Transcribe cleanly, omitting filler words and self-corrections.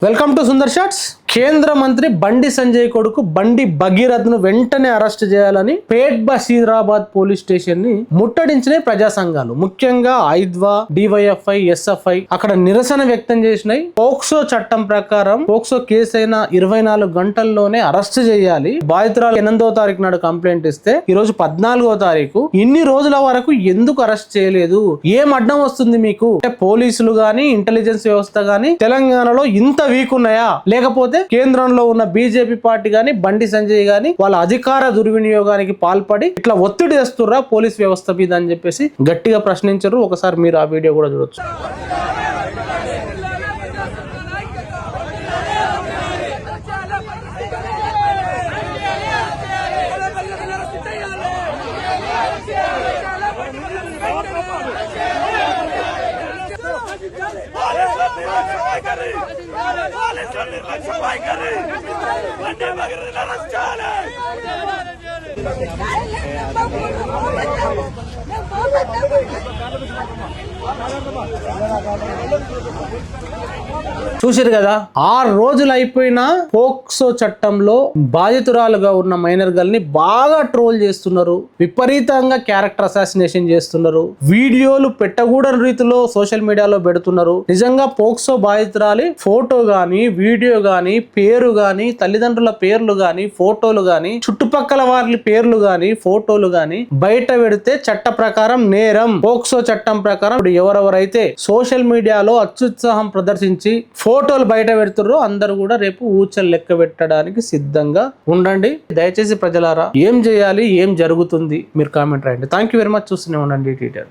Welcome to Sundar shots. కేంద్ర మంత్రి బండి సంజయ్ కొడుకు బండి భగీరథ్ను వెంటనే అరెస్ట్ చేయాలని పేట్ బషీరాబాద్ పోలీస్ స్టేషన్ ని ముట్టడించిన ప్రజా సంఘాలు, ముఖ్యంగా ఐద్వా, డివైఎఫ్ఐ, ఎస్ఎఫ్ఐ అక్కడ నిరసన వ్యక్తం చేసినాయి. పోక్సో చట్టం ప్రకారం పోక్సో కేసు అయిన 24 గంటల్లోనే అరెస్ట్ చేయాలి. బాధితురాలు 8వ తారీఖు నాడు కంప్లైంట్ ఇస్తే ఈ రోజు 14వ తారీఖు. ఇన్ని రోజుల వరకు ఎందుకు అరెస్ట్ చేయలేదు? ఏం అడ్డం వస్తుంది మీకు? పోలీసులు గాని, ఇంటెలిజెన్స్ వ్యవస్థ గాని తెలంగాణలో ఇంత వీక్ ఉన్నాయా? లేకపోతే కేంద్రంలో ఉన్న బీజేపీ పార్టీ గాని, బండి సంజయ్ గాని వాళ్ళ అధికార దుర్వినియోగానికి పాల్పడి ఇట్లా ఒత్తిడి చేస్తుర్రా పోలీస్ వ్యవస్థ మీద అని చెప్పేసి గట్టిగా ప్రశ్నించారు. ఒకసారి మీరు ఆ వీడియో కూడా చూడొచ్చు. చూసారు కదా, 6 రోజులు అయిపోయినా పోక్సో చట్టంలో బాధితురాలుగా ఉన్న మైనర్ గర్ల్ ని బాగా ట్రోల్ చేస్తున్నారు, విపరీతంగా క్యారెక్టర్ అసాసినేషన్ చేస్తున్నారు, వీడియోలు పెట్టకూడని రీతిలో సోషల్ మీడియాలో పెడుతున్నారు. నిజంగా పోక్సో బాధితురాలి ఫోటో గాని, వీడియో గాని, పేరు గాని, తల్లిదండ్రుల పేర్లు గాని, ఫోటోలు గాని, చుట్టుపక్కల వారి పేర్లు గాని, ఫోటోలు గాని బయట పెడితే చట్ట ప్రకారం నేరం. పోక్సో చట్టం ప్రకారం ఎవరెవరైతే సోషల్ మీడియాలో అత్యుత్సాహం ప్రదర్శించి ఫోటోలు బయట పెడుతుర్రో అందరూ కూడా రేపు ఊచలు లెక్క పెట్టడానికి సిద్ధంగా ఉండండి. దయచేసి ప్రజలారా, ఏం చేయాలి, ఏం జరుగుతుంది మీరు కామెంట్ రాయండి. Thank you very much. చూస్తూనే ఉండండి టీటీఆర్.